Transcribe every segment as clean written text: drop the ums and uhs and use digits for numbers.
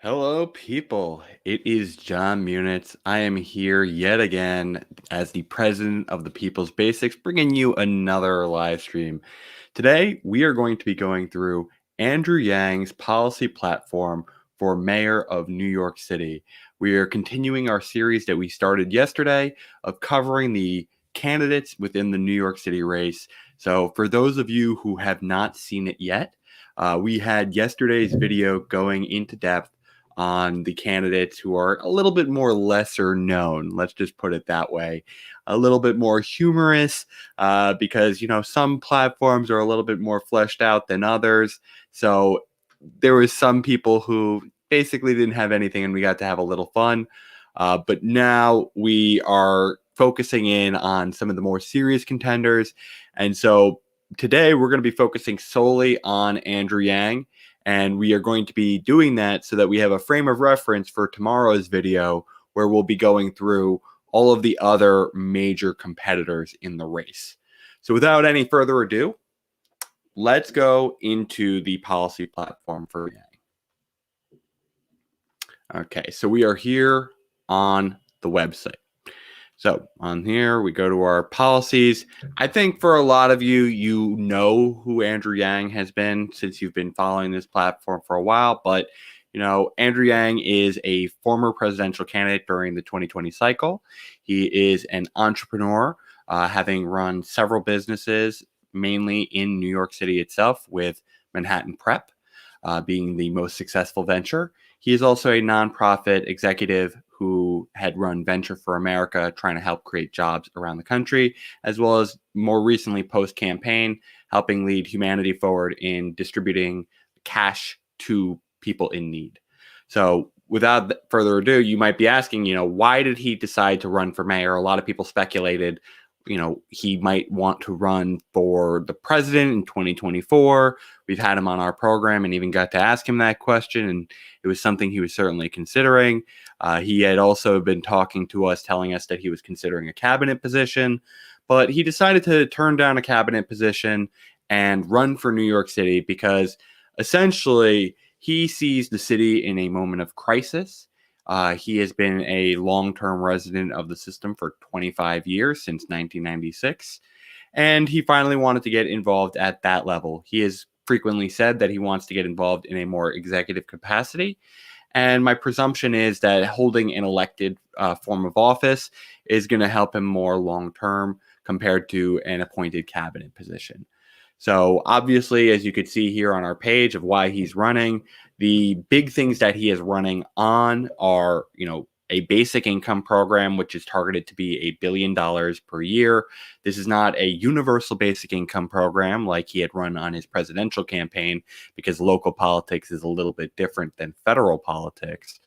Hello, people. It is John Munitz. I am here yet again as the president of the People's Basics, bringing you another live stream. Today, we are going to be going through Andrew Yang's policy platform for mayor of New York City. We are continuing our series that we started yesterday of covering the candidates within the New York City race. So, for those of you who have not seen it yet, we had yesterday's video going into depth on the candidates who are a little bit more lesser known. Let's just put it that way. A little bit more humorous because, some platforms are a little bit more fleshed out than others. So there was some people who basically didn't have anything and we got to have a little fun. But now we are focusing in on some of the more serious contenders. And so today we're going to be focusing solely on Andrew Yang. And we are going to be doing that so that we have a frame of reference for tomorrow's video where we'll be going through all of the other major competitors in the race. So without any further ado, let's go into the policy platform for Yang. Okay, so we are here on the website. So on here, we go to our policies. I think for a lot of you, you know who Andrew Yang has been since you've been following this platform for a while. But, Andrew Yang is a former presidential candidate during the 2020 cycle. He is an entrepreneur, having run several businesses, mainly in New York City itself, with Manhattan Prep being the most successful venture. He is also a nonprofit executive who had run Venture for America, trying to help create jobs around the country, as well as more recently post-campaign, helping lead humanity forward in distributing cash to people in need. So without further ado, you might be asking, why did he decide to run for mayor? A lot of people speculated, he might want to run for the president in 2024. We've had him on our program and even got to ask him that question, and it was something he was certainly considering. He had also been talking to us, telling us that he was considering a cabinet position, but he decided to turn down a cabinet position and run for New York City because essentially he sees the city in a moment of crisis. He has been a long-term resident of the system for 25 years, since 1996, and he finally wanted to get involved at that level. He has frequently said that he wants to get involved in a more executive capacity, and my presumption is that holding an elected form of office is going to help him more long-term compared to an appointed cabinet position. So obviously, as you could see here on our page of why he's running, the big things that he is running on are, a basic income program, which is targeted to be $1 billion per year. This is not a universal basic income program like he had run on his presidential campaign, because local politics is a little bit different than federal politics.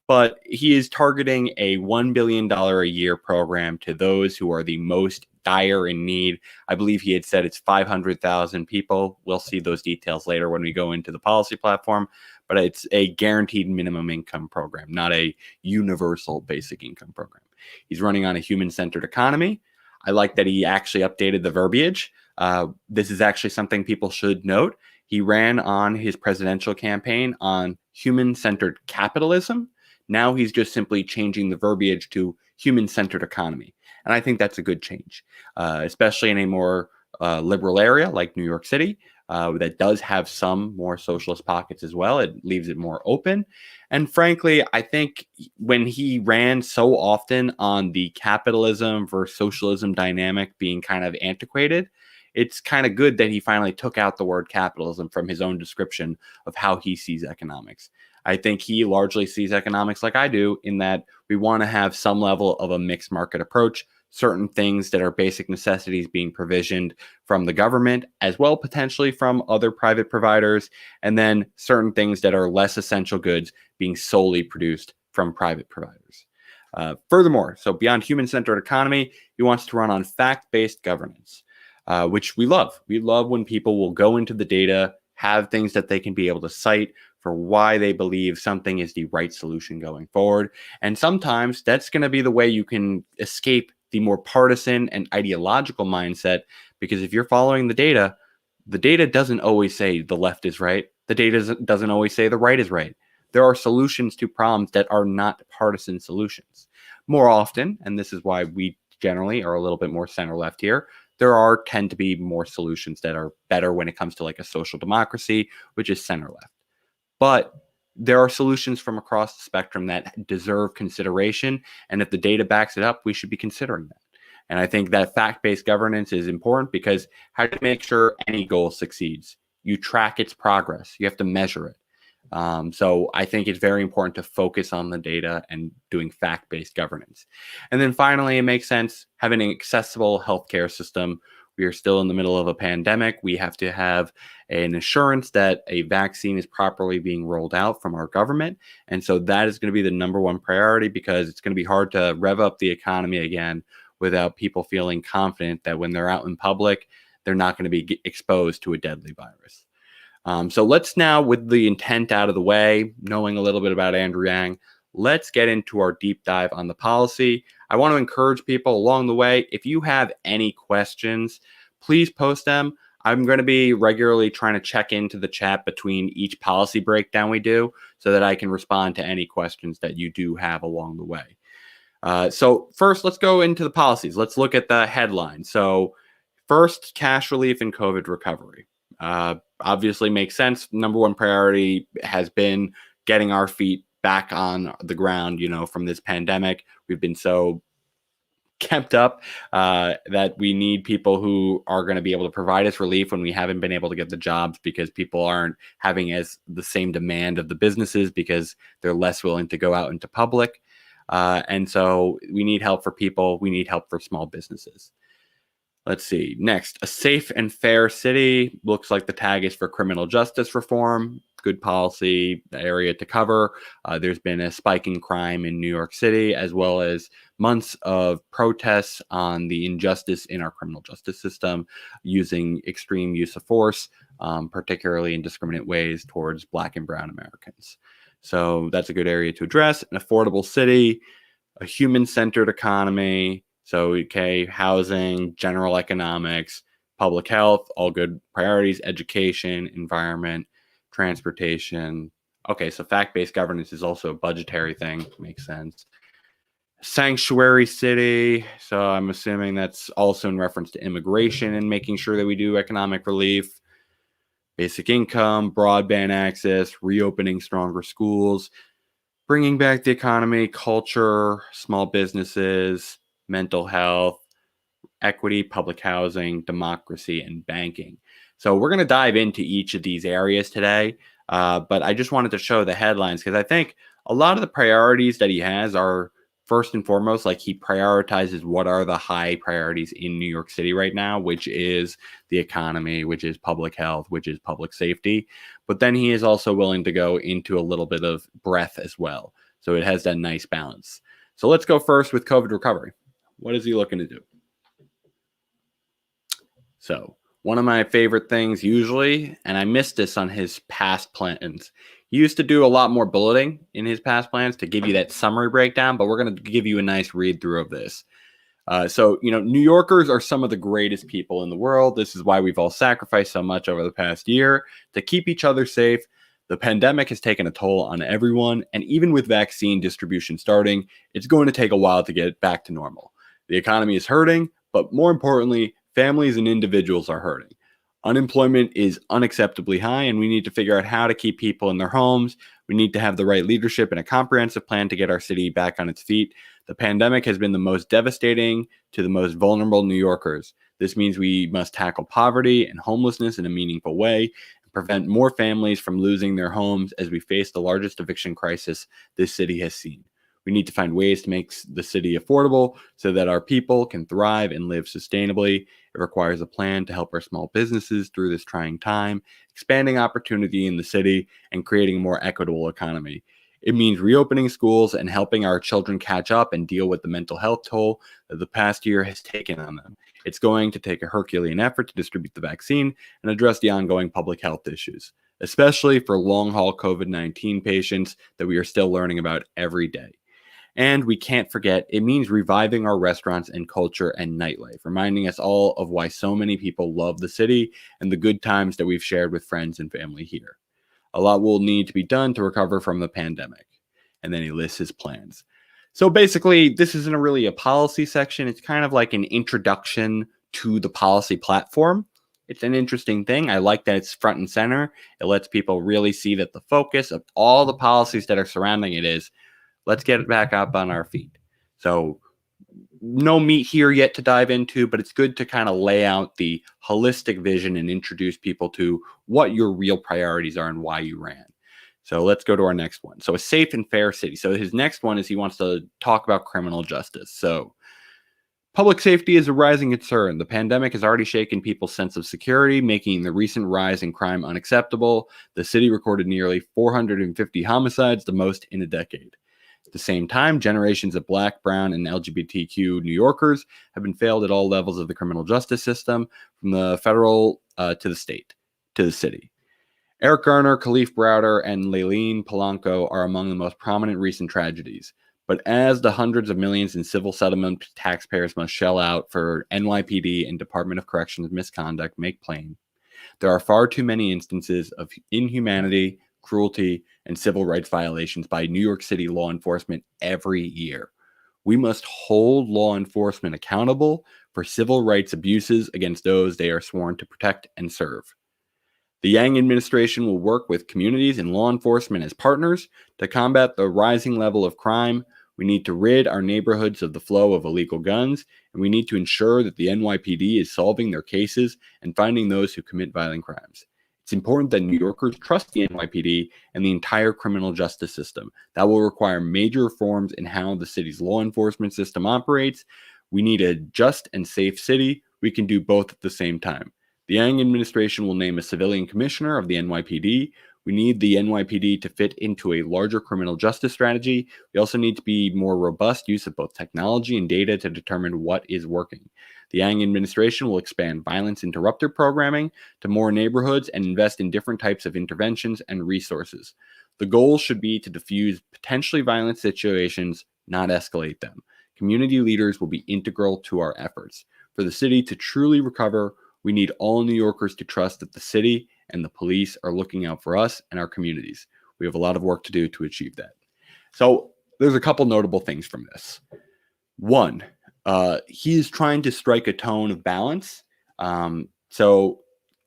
But he is targeting a $1 billion a year program to those who are the most dire in need. I believe he had said it's 500,000 people. We'll see those details later when we go into the policy platform, but it's a guaranteed minimum income program, not a universal basic income program. He's running on a human-centered economy. I like that he actually updated the verbiage. This is actually something people should note. He ran on his presidential campaign on human-centered capitalism. Now he's just simply changing the verbiage to human-centered economy. And I think that's a good change, especially in a more liberal area like New York City that does have some more socialist pockets as well. It leaves it more open. And frankly, I think when he ran so often on the capitalism versus socialism dynamic being kind of antiquated, it's kind of good that he finally took out the word capitalism from his own description of how he sees economics. I think he largely sees economics like I do, in that we want to have some level of a mixed market approach, certain things that are basic necessities being provisioned from the government, as well potentially from other private providers, and then certain things that are less essential goods being solely produced from private providers. Furthermore, so beyond human-centered economy, he wants to run on fact-based governance, which we love. We love when people will go into the data, have things that they can be able to cite for why they believe something is the right solution going forward. And sometimes that's going to be the way you can escape the more partisan and ideological mindset, because if you're following the data doesn't always say the left is right. The data doesn't always say the right is right. there are solutions to problems that are not partisan solutions. More often, and this is why we generally are a little bit more center left here, tend to be more solutions that are better when it comes to like a social democracy, which is center left. But there are solutions from across the spectrum that deserve consideration. And if the data backs it up, we should be considering that. And I think that fact-based governance is important because how do you make sure any goal succeeds? You track its progress. You have to measure it. So I think it's very important to focus on the data and doing fact-based governance. And then finally, it makes sense having an accessible healthcare system. We are still in the middle of a pandemic. We have to have an assurance that a vaccine is properly being rolled out from our government. And so that is going to be the number one priority because it's going to be hard to rev up the economy again without people feeling confident that when they're out in public, they're not going to be exposed to a deadly virus. So let's now, with the intent out of the way, knowing a little bit about Andrew Yang, let's get into our deep dive on the policy. I want to encourage people along the way, if you have any questions, please post them. I'm going to be regularly trying to check into the chat between each policy breakdown we do so that I can respond to any questions that you do have along the way. So first, let's go into the policies. Let's look at the headline. So first, cash relief and COVID recovery. Obviously makes sense. Number one priority has been getting our feet back on the ground, from this pandemic. We've been so kept up that we need people who are going to be able to provide us relief when we haven't been able to get the jobs because people aren't having as the same demand of the businesses because they're less willing to go out into public. And so we need help for people. We need help for small businesses. Let's see. Next, a safe and fair city. Looks like the tag is for criminal justice reform. Good policy area to cover. There's been a spike in crime in New York City, as well as months of protests on the injustice in our criminal justice system, using extreme use of force, particularly in indiscriminate ways towards Black and Brown Americans. So that's a good area to address. An affordable city, a human-centered economy. So, okay, housing, general economics, public health, all good priorities, education, environment, transportation. Okay, so fact-based governance is also a budgetary thing. Makes sense. Sanctuary city. So I'm assuming that's also in reference to immigration and making sure that we do economic relief. Basic income, broadband access, reopening stronger schools, bringing back the economy, culture, small businesses, mental health, equity, public housing, democracy, and banking. So we're going to dive into each of these areas today, but I just wanted to show the headlines because I think a lot of the priorities that he has are first and foremost, like he prioritizes what are the high priorities in New York City right now, which is the economy, which is public health, which is public safety. But then he is also willing to go into a little bit of breadth as well. So it has that nice balance. So let's go first with COVID recovery. What is he looking to do? So one of my favorite things usually, and I missed this on his past plans, he used to do a lot more bulleting in his past plans to give you that summary breakdown, but we're going to give you a nice read through of this. So, New Yorkers are some of the greatest people in the world. This is why we've all sacrificed so much over the past year to keep each other safe. The pandemic has taken a toll on everyone, and even with vaccine distribution starting, it's going to take a while to get back to normal. The economy is hurting, but more importantly, families and individuals are hurting. Unemployment is unacceptably high, and we need to figure out how to keep people in their homes. We need to have the right leadership and a comprehensive plan to get our city back on its feet. The pandemic has been the most devastating to the most vulnerable New Yorkers. This means we must tackle poverty and homelessness in a meaningful way and prevent more families from losing their homes as we face the largest eviction crisis this city has seen. We need to find ways to make the city affordable so that our people can thrive and live sustainably. It requires a plan to help our small businesses through this trying time, expanding opportunity in the city, and creating a more equitable economy. It means reopening schools and helping our children catch up and deal with the mental health toll that the past year has taken on them. It's going to take a Herculean effort to distribute the vaccine and address the ongoing public health issues, especially for long-haul COVID-19 patients that we are still learning about every day. And we can't forget, it means reviving our restaurants and culture and nightlife, reminding us all of why so many people love the city and the good times that we've shared with friends and family here. A lot will need to be done to recover from the pandemic. And then he lists his plans. So basically, this isn't really a policy section. It's kind of like an introduction to the policy platform. It's an interesting thing. I like that it's front and center. It lets people really see that the focus of all the policies that are surrounding it is, let's get back up on our feet. So no meat here yet to dive into, but it's good to kind of lay out the holistic vision and introduce people to what your real priorities are and why you ran. So let's go to our next one. So a safe and fair city. So his next one is he wants to talk about criminal justice. So public safety is a rising concern. The pandemic has already shaken people's sense of security, making the recent rise in crime unacceptable. The city recorded nearly 450 homicides, the most in a decade. At the same time, generations of Black, Brown, and LGBTQ New Yorkers have been failed at all levels of the criminal justice system, from the federal to the state, to the city. Eric Garner, Khalif Browder, and Layleen Polanco are among the most prominent recent tragedies. But as the hundreds of millions in civil settlement taxpayers must shell out for NYPD and Department of Corrections misconduct make plain, there are far too many instances of inhumanity, cruelty, and civil rights violations by New York City law enforcement every year. We must hold law enforcement accountable for civil rights abuses against those they are sworn to protect and serve. The Yang administration will work with communities and law enforcement as partners to combat the rising level of crime. We need to rid our neighborhoods of the flow of illegal guns, and we need to ensure that the NYPD is solving their cases and finding those who commit violent crimes. It's important that New Yorkers trust the NYPD and the entire criminal justice system. That will require major reforms in how the city's law enforcement system operates. We need a just and safe city. We can do both at the same time. The Yang administration will name a civilian commissioner of the NYPD. We need the NYPD to fit into a larger criminal justice strategy. We also need to be more robust use of both technology and data to determine what is working. The Yang administration will expand violence interrupter programming to more neighborhoods and invest in different types of interventions and resources. The goal should be to diffuse potentially violent situations, not escalate them. Community leaders will be integral to our efforts. For the city to truly recover, we need all New Yorkers to trust that the city and the police are looking out for us and our communities. We have a lot of work to do to achieve that. So there's a couple notable things from this. One, he is trying to strike a tone of balance. So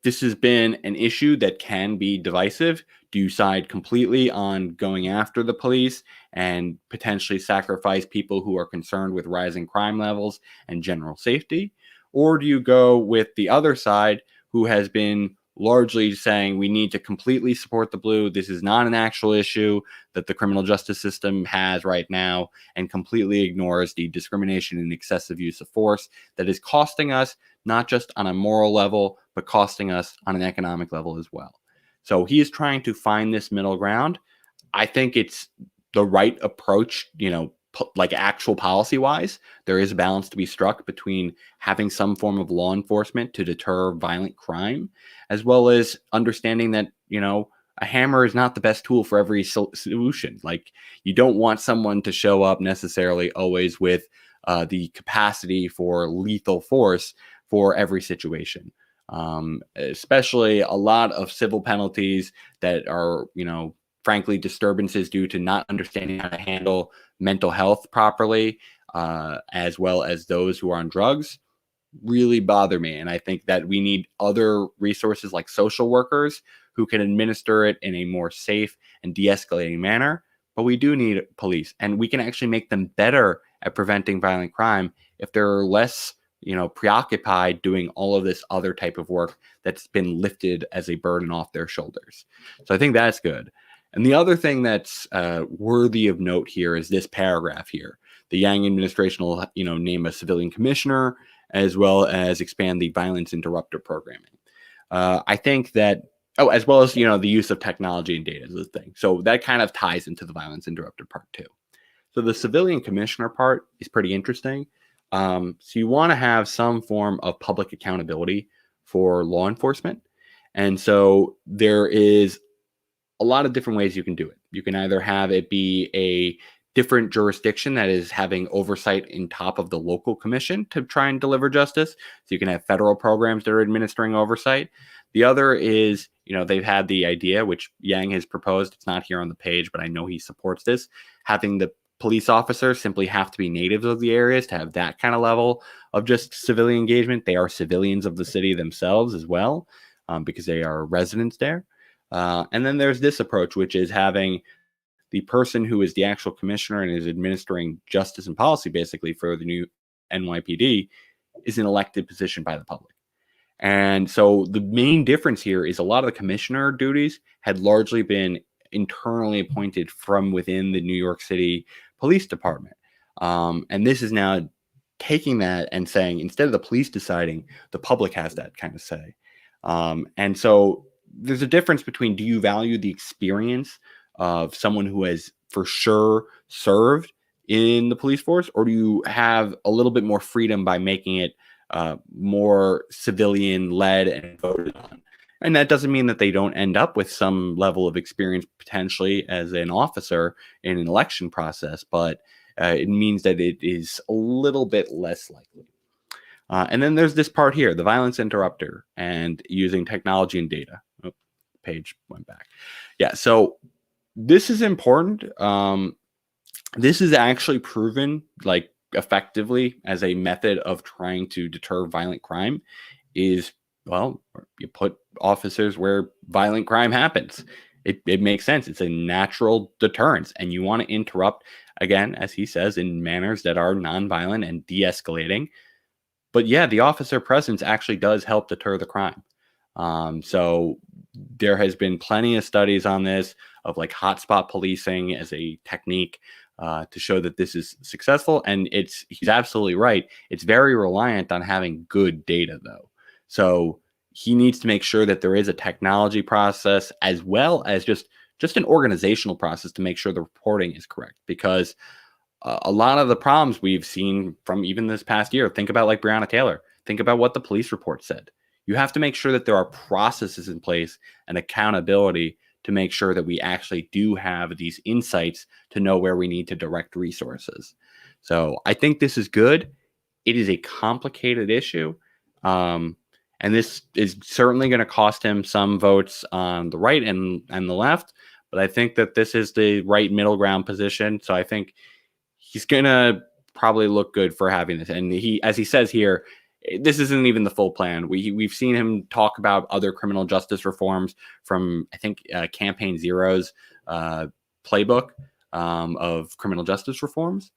this has been an issue that can be divisive. Do you side completely on going after the police and potentially sacrifice people who are concerned with rising crime levels and general safety? Or do you go with the other side, who has been largely saying we need to completely support the blue? This is not an actual issue that the criminal justice system has right now, and completely ignores the discrimination and excessive use of force that is costing us, not just on a moral level, but costing us on an economic level as well. So he is trying to find this middle ground. I think it's the right approach, like actual policy wise. There is a balance to be struck between having some form of law enforcement to deter violent crime, as well as understanding that, a hammer is not the best tool for every solution. Like, you don't want someone to show up necessarily always with the capacity for lethal force for every situation. Especially a lot of civil penalties that are, frankly, disturbances due to not understanding how to handle mental health properly, as well as those who are on drugs, really bother me. And I think that we need other resources like social workers who can administer it in a more safe and de-escalating manner. But we do need police, and we can actually make them better at preventing violent crime if they're less, preoccupied doing all of this other type of work that's been lifted as a burden off their shoulders. So I think that's good. And the other thing that's worthy of note here is this paragraph here. The Yang administration will, name a civilian commissioner, as well as expand the violence interrupter programming. I think that, as well as, the use of technology and data is the thing. So that kind of ties into the violence interrupter part too. So the civilian commissioner part is pretty interesting. So you want to have some form of public accountability for law enforcement. And so there is a lot of different ways you can do it. You can either have it be a different jurisdiction that is having oversight in top of the local commission to try and deliver justice. So you can have federal programs that are administering oversight. The other is they've had the idea, which Yang has proposed. It's not here on the page, but I know he supports this, having the police officers simply have to be natives of the areas to have that kind of level of just civilian engagement. They are civilians of the city themselves as well, because they are residents there. And then there's this approach, which is having the person who is the actual commissioner and is administering justice and policy basically for the new NYPD is an elected position by the public. And so the main difference here is a lot of the commissioner duties had largely been internally appointed from within the New York City Police Department. And this is now taking that and saying, instead of the police deciding, the public has that kind of say. And so there's a difference between, do you value the experience of someone who has for sure served in the police force, or do you have a little bit more freedom by making it more civilian led and voted on? And that doesn't mean that they don't end up with some level of experience potentially as an officer in an election process, but it means that it is a little bit less likely. And then there's this part here, the violence interrupter and using technology and data. Oh, page went back. Yeah, so this is important. This is actually proven like effectively as a method of trying to deter violent crime is, well, you put officers where violent crime happens. It makes sense. It's a natural deterrence, and you want to interrupt, again, as he says, in manners that are nonviolent and de-escalating. But yeah, the officer presence actually does help deter the crime. So there has been plenty of studies on this of like hotspot policing as a technique to show that this is successful. And he's absolutely right. It's very reliant on having good data, though. So he needs to make sure that there is a technology process as well as just an organizational process to make sure the reporting is correct. Because a lot of the problems we've seen from even this past year, think about like Breonna Taylor, think about what the police report said. You have to make sure that there are processes in place and accountability to make sure that we actually do have these insights to know where we need to direct resources. So I think this is good. It is a complicated issue. And this is certainly going to cost him some votes on the right and the left. But I think that this is the right middle ground position. So I think he's going to probably look good for having this. And he, as he says here, this isn't even the full plan. We've seen him talk about other criminal justice reforms from, I think, Campaign Zero's playbook of criminal justice reforms.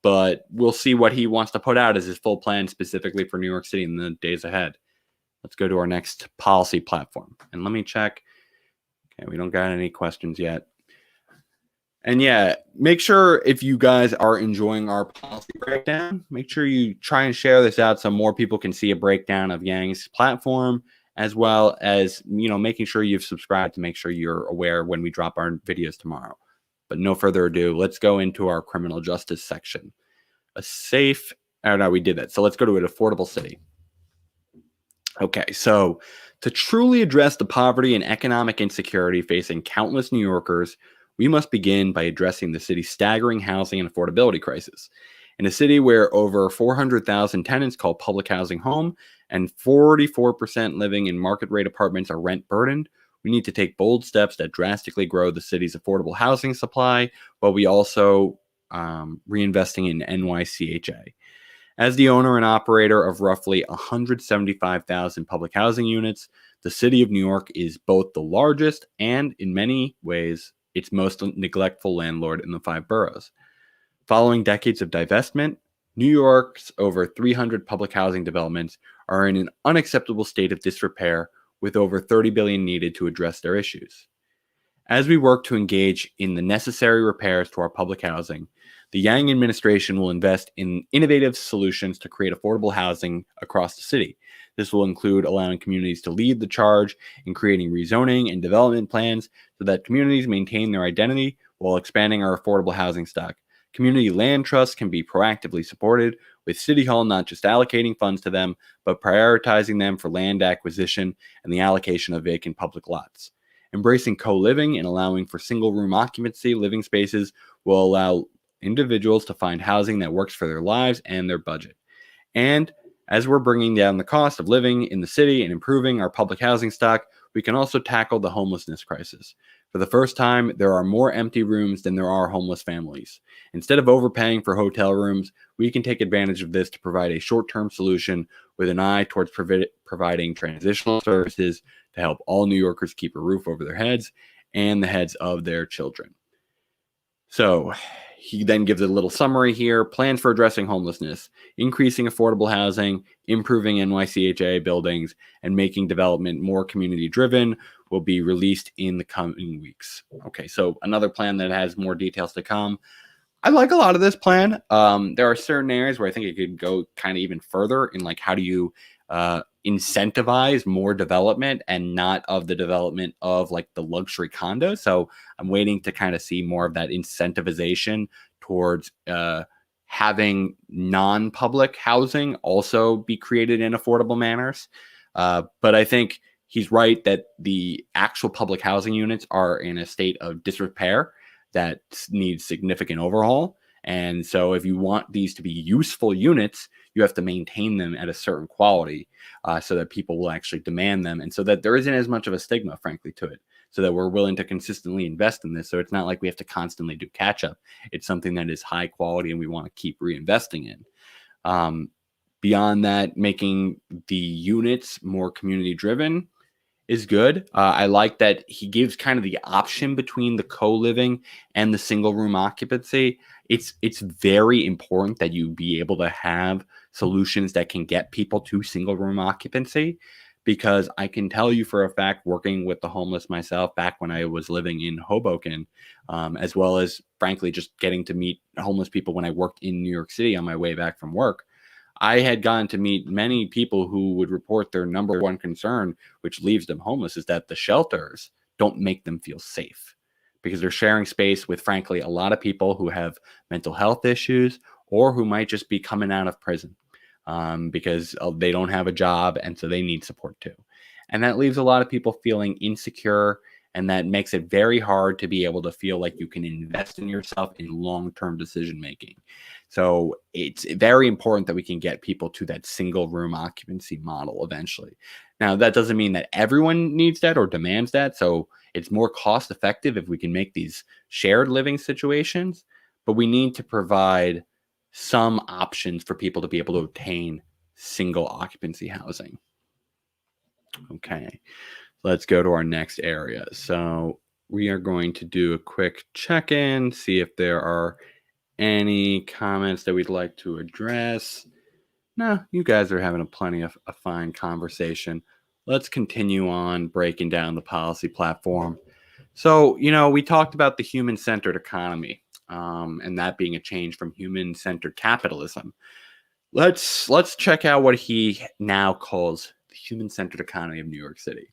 But we'll see what he wants to put out as his full plan specifically for New York City in the days ahead. Let's go to our next policy platform. And let me check. Okay, we don't got any questions yet. And yeah, make sure if you guys are enjoying our policy breakdown, make sure you try and share this out so more people can see a breakdown of Yang's platform, as well as, making sure you've subscribed to make sure you're aware when we drop our videos tomorrow. But no further ado, let's go into our criminal justice section. We did that. So let's go to an affordable city. Okay, so to truly address the poverty and economic insecurity facing countless New Yorkers, we must begin by addressing the city's staggering housing and affordability crisis. In a city where over 400,000 tenants call public housing home and 44% living in market rate apartments are rent burdened, we need to take bold steps that drastically grow the city's affordable housing supply, while we also reinvesting in NYCHA. As the owner and operator of roughly 175,000 public housing units, the city of New York is both the largest and, in many ways, its most neglectful landlord in the 5 boroughs. Following decades of divestment, New York's over 300 public housing developments are in an unacceptable state of disrepair, with over $30 billion needed to address their issues. As we work to engage in the necessary repairs to our public housing, the Yang administration will invest in innovative solutions to create affordable housing across the city. This will include allowing communities to lead the charge in creating rezoning and development plans so that communities maintain their identity while expanding our affordable housing stock. Community land trusts can be proactively supported, with City Hall not just allocating funds to them, but prioritizing them for land acquisition and the allocation of vacant public lots. Embracing co-living and allowing for single-room occupancy living spaces will allow individuals to find housing that works for their lives and their budget. And as we're bringing down the cost of living in the city and improving our public housing stock, we can also tackle the homelessness crisis. For the first time, there are more empty rooms than there are homeless families. Instead of overpaying for hotel rooms, we can take advantage of this to provide a short-term solution with an eye towards providing transitional services to help all New Yorkers keep a roof over their heads and the heads of their children. So he then gives a little summary here. Plans for addressing homelessness: increasing affordable housing, improving NYCHA buildings, and making development more community driven will be released in the coming weeks. Okay, so another plan that has more details to come. I like a lot of this plan. There are certain areas where I think it could go kind of even further in, like, how do you incentivize more development and not of the development of like the luxury condos. So I'm waiting to kind of see more of that incentivization towards having non-public housing also be created in affordable manners. But I think he's right that the actual public housing units are in a state of disrepair that needs significant overhaul. And so if you want these to be useful units, you have to maintain them at a certain quality so that people will actually demand them, and so that there isn't as much of a stigma, frankly, to it, so that we're willing to consistently invest in this. So it's not like we have to constantly do catch up. It's something that is high quality and we want to keep reinvesting in. Beyond that, making the units more community driven is good. I like that he gives kind of the option between the co-living and the single room occupancy. It's very important that you be able to have solutions that can get people to single room occupancy, because I can tell you for a fact, working with the homeless myself back when I was living in Hoboken, as well as frankly just getting to meet homeless people when I worked in New York City on my way back from work, I had gotten to meet many people who would report their number one concern, which leaves them homeless, is that the shelters don't make them feel safe, because they're sharing space with, frankly, a lot of people who have mental health issues or who might just be coming out of prison because they don't have a job, and so they need support too. And that leaves a lot of people feeling insecure, and that makes it very hard to be able to feel like you can invest in yourself in long-term decision making. So it's very important that we can get people to that single room occupancy model eventually. Now, that doesn't mean that everyone needs that or demands that. So it's more cost effective if we can make these shared living situations, but we need to provide some options for people to be able to obtain single occupancy housing. Okay, let's go to our next area. So we are going to do a quick check-in, see if there are any comments that we'd like to address. No, you guys are having plenty of a fine conversation. Let's continue on breaking down the policy platform. So, we talked about the human-centered economy, and that being a change from human-centered capitalism. Let's check out what he now calls the human-centered economy of New York City.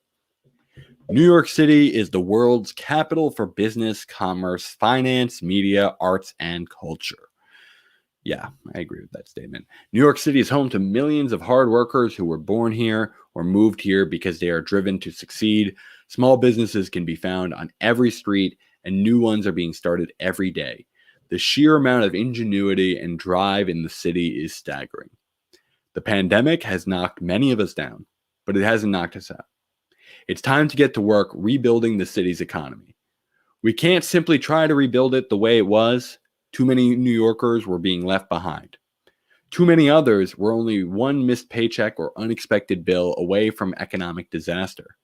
New York City is the world's capital for business, commerce, finance, media, arts, and culture. Yeah, I agree with that statement. New York City is home to millions of hard workers who were born here or moved here because they are driven to succeed. Small businesses can be found on every street, and new ones are being started every day. The sheer amount of ingenuity and drive in the city is staggering. The pandemic has knocked many of us down, but it hasn't knocked us out. It's time to get to work rebuilding the city's economy. We can't simply try to rebuild it the way it was. Too many New Yorkers were being left behind. Too many others were only one missed paycheck or unexpected bill away from economic disaster.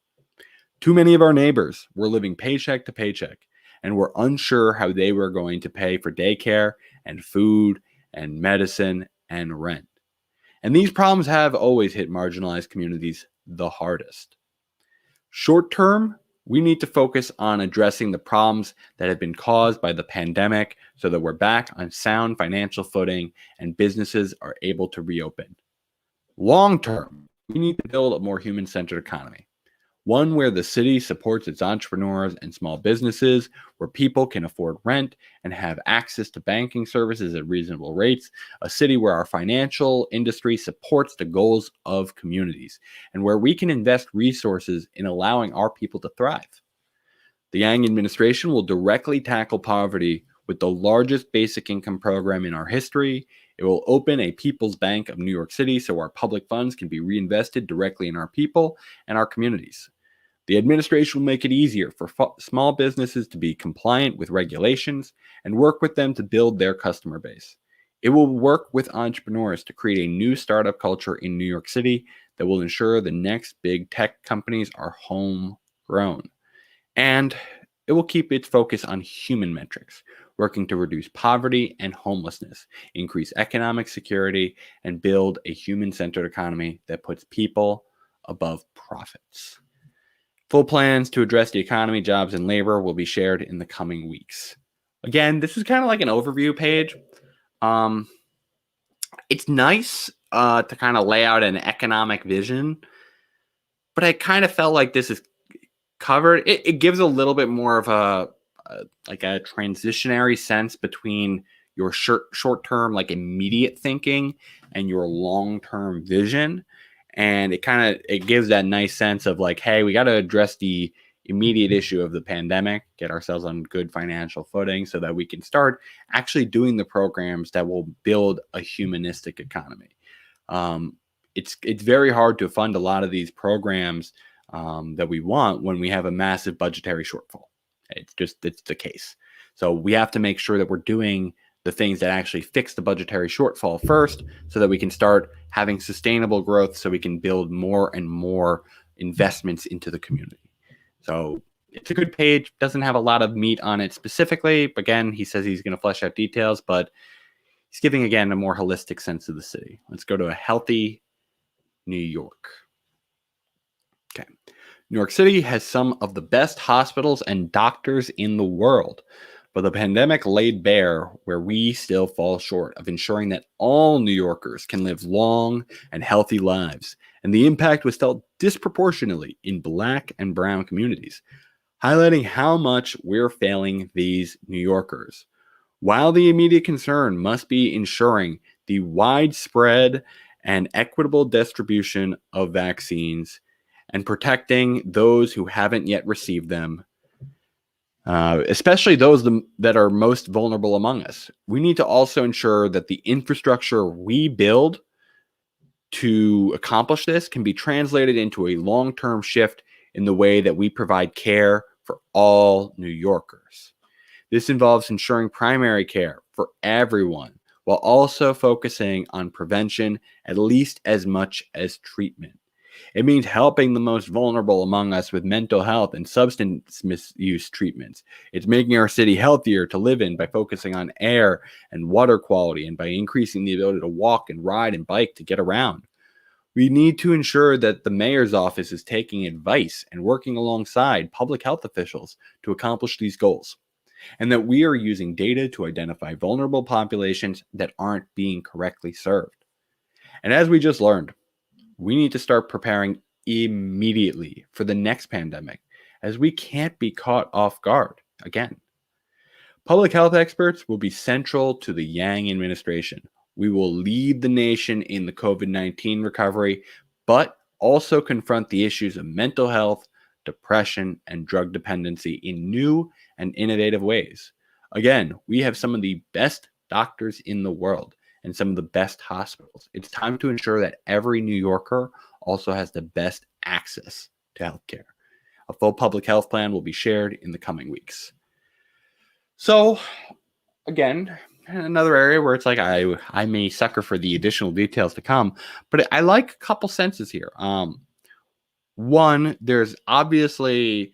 Too many of our neighbors were living paycheck to paycheck and were unsure how they were going to pay for daycare and food and medicine and rent. And these problems have always hit marginalized communities the hardest. Short term, we need to focus on addressing the problems that have been caused by the pandemic so that we're back on sound financial footing and businesses are able to reopen. Long term, we need to build a more human-centered economy, one where the city supports its entrepreneurs and small businesses, where people can afford rent and have access to banking services at reasonable rates, a city where our financial industry supports the goals of communities, and where we can invest resources in allowing our people to thrive. The Yang administration will directly tackle poverty with the largest basic income program in our history. It will open a People's Bank of New York City so our public funds can be reinvested directly in our people and our communities. The administration will make it easier for small businesses to be compliant with regulations and work with them to build their customer base. It will work with entrepreneurs to create a new startup culture in New York City that will ensure the next big tech companies are homegrown. And it will keep its focus on human metrics, working to reduce poverty and homelessness, increase economic security, and build a human-centered economy that puts people above profits. Full plans to address the economy, jobs, and labor will be shared in the coming weeks. Again, this is kind of like an overview page. It's nice to kind of lay out an economic vision, but I kind of felt like this is covered. It gives a little bit more of a transitionary sense between your short-term, like immediate thinking and your long-term vision. And it gives that nice sense of like, hey, we got to address the immediate issue of the pandemic, get ourselves on good financial footing so that we can start actually doing the programs that will build a humanistic economy. It's very hard to fund a lot of these programs that we want when we have a massive budgetary shortfall. It's the case. So we have to make sure that we're doing the things that actually fix the budgetary shortfall first so that we can start having sustainable growth so we can build more and more investments into the community. So it's a good page. Doesn't have a lot of meat on it specifically. Again, he says he's going to flesh out details, but he's giving, again, a more holistic sense of the city. Let's go to a healthy New York. Okay. New York City has some of the best hospitals and doctors in the world, but the pandemic laid bare where we still fall short of ensuring that all New Yorkers can live long and healthy lives, and the impact was felt disproportionately in Black and Brown communities, highlighting how much we're failing these New Yorkers. While the immediate concern must be ensuring the widespread and equitable distribution of vaccines and protecting those who haven't yet received them, especially those that are most vulnerable among us. We need to also ensure that the infrastructure we build to accomplish this can be translated into a long-term shift in the way that we provide care for all New Yorkers. This involves ensuring primary care for everyone while also focusing on prevention at least as much as treatment. It means helping the most vulnerable among us with mental health and substance misuse treatments. It's making our city healthier to live in by focusing on air and water quality and by increasing the ability to walk and ride and bike to get around. We need to ensure that the mayor's office is taking advice and working alongside public health officials to accomplish these goals, and that we are using data to identify vulnerable populations that aren't being correctly served. And as we just learned, we need to start preparing immediately for the next pandemic, as we can't be caught off guard again. Public health experts will be central to the Yang administration. We will lead the nation in the COVID-19 recovery, but also confront the issues of mental health, depression, and drug dependency in new and innovative ways. Again, we have some of the best doctors in the world and some of the best hospitals. It's time to ensure that every New Yorker also has the best access to healthcare. A full public health plan will be shared in the coming weeks. So, again, another area where it's like I may sucker for the additional details to come, but I like a couple senses here. One, there's obviously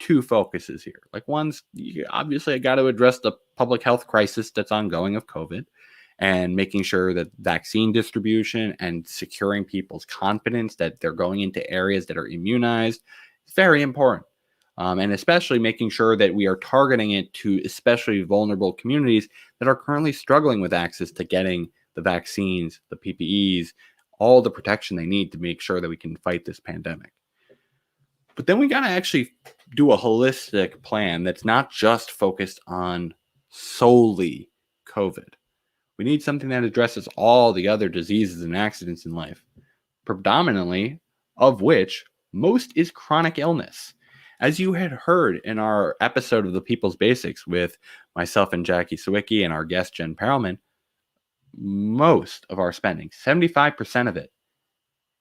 two focuses here. Like one's obviously I got to address the public health crisis that's ongoing of COVID and making sure that vaccine distribution and securing people's confidence that they're going into areas that are immunized is very important. And especially making sure that we are targeting it to especially vulnerable communities that are currently struggling with access to getting the vaccines, the PPEs, all the protection they need to make sure that we can fight this pandemic. But then we got to actually do a holistic plan that's not just focused on solely COVID. We need something that addresses all the other diseases and accidents in life, predominantly of which most is chronic illness. As you had heard in our episode of The People's Basics with myself and Jackie Sawicki and our guest Jen Perelman, most of our spending, 75% of it,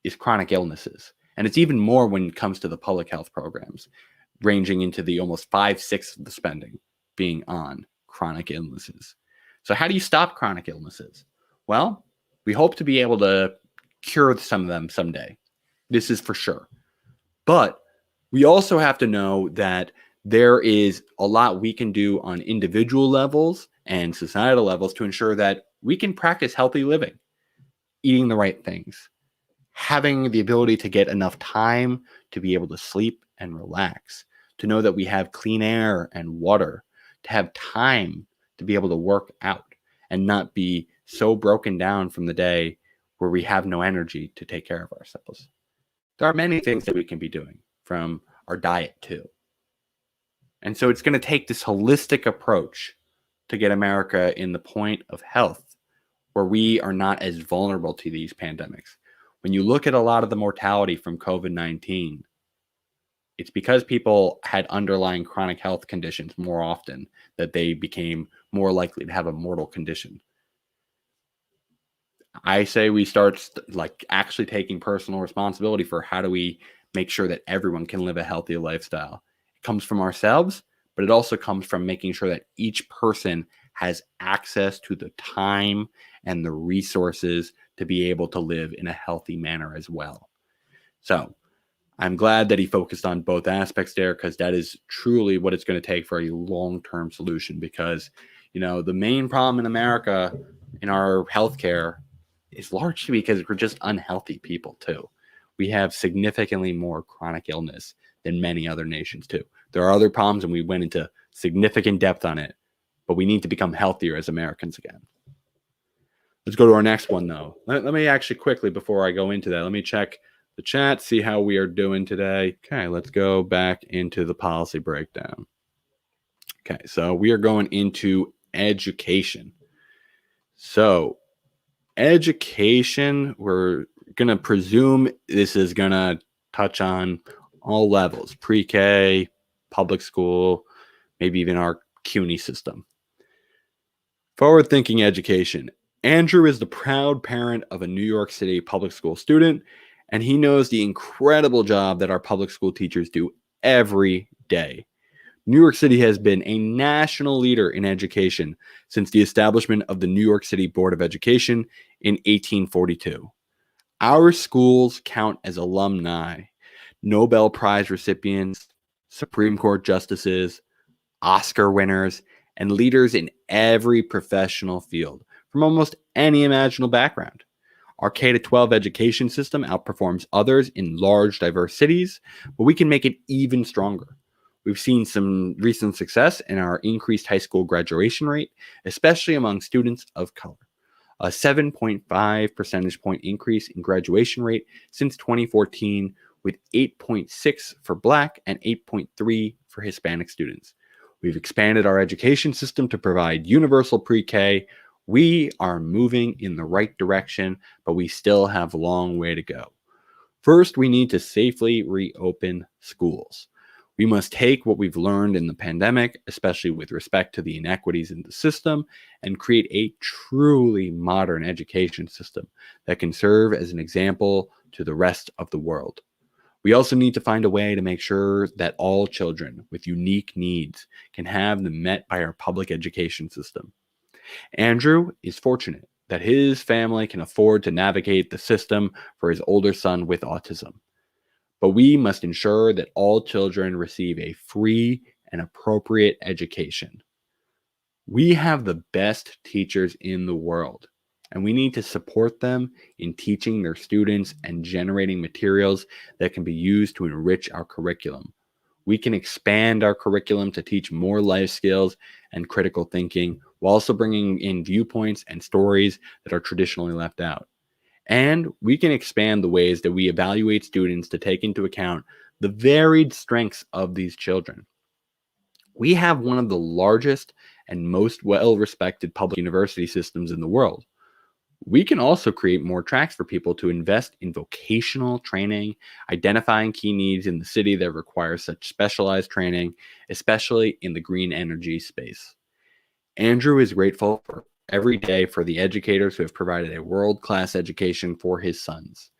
is chronic illnesses. And it's even more when it comes to the public health programs, ranging into the almost 5/6 of the spending being on chronic illnesses. So how do you stop chronic illnesses? Well, we hope to be able to cure some of them someday. This is for sure. But we also have to know that there is a lot we can do on individual levels and societal levels to ensure that we can practice healthy living, eating the right things, having the ability to get enough time to be able to sleep and relax, to know that we have clean air and water, to have time to be able to work out and not be so broken down from the day where we have no energy to take care of ourselves. There are many things that we can be doing from our diet too. And so it's going to take this holistic approach to get America in the point of health where we are not as vulnerable to these pandemics. When you look at a lot of the mortality from COVID-19, it's because people had underlying chronic health conditions more often that they became more likely to have a mortal condition. I say we start actually taking personal responsibility for how do we make sure that everyone can live a healthy lifestyle. It comes from ourselves, but it also comes from making sure that each person has access to the time and the resources to be able to live in a healthy manner as well. So I'm glad that he focused on both aspects there, because that is truly what it's going to take for a long-term solution. Because, the main problem in America in our healthcare is largely because we're just unhealthy people too. We have significantly more chronic illness than many other nations too. There are other problems, and we went into significant depth on it, but we need to become healthier as Americans again. Let's go to our next one, though. Let me actually quickly, before I go into that, let me check the chat, see how we are doing today. Okay, let's go back into the policy breakdown. Okay, so we are going into education. So education, we're going to presume this is going to touch on all levels, pre-K, public school, maybe even our CUNY system. Forward-thinking education. Andrew is the proud parent of a New York City public school student, and he knows the incredible job that our public school teachers do every day. New York City has been a national leader in education since the establishment of the New York City Board of Education in 1842. Our schools count as alumni, Nobel Prize recipients, Supreme Court justices, Oscar winners, and leaders in every professional field from almost any imaginable background. Our K-12 education system outperforms others in large, diverse cities, but we can make it even stronger. We've seen some recent success in our increased high school graduation rate, especially among students of color. A 7.5 percentage point increase in graduation rate since 2014, with 8.6 for Black and 8.3 for Hispanic students. We've expanded our education system to provide universal pre-K. We are moving in the right direction, but we still have a long way to go. First, we need to safely reopen schools. We must take what we've learned in the pandemic, especially with respect to the inequities in the system, and create a truly modern education system that can serve as an example to the rest of the world. We also need to find a way to make sure that all children with unique needs can have them met by our public education system. Andrew is fortunate that his family can afford to navigate the system for his older son with autism. But we must ensure that all children receive a free and appropriate education. We have the best teachers in the world, and we need to support them in teaching their students and generating materials that can be used to enrich our curriculum. We can expand our curriculum to teach more life skills and critical thinking, while also bringing in viewpoints and stories that are traditionally left out. And we can expand the ways that we evaluate students to take into account the varied strengths of these children. We have one of the largest and most well-respected public university systems in the world. We can also create more tracks for people to invest in vocational training, identifying key needs in the city that require such specialized training, especially in the green energy space. Andrew is grateful every day for the educators who have provided a world-class education for his sons.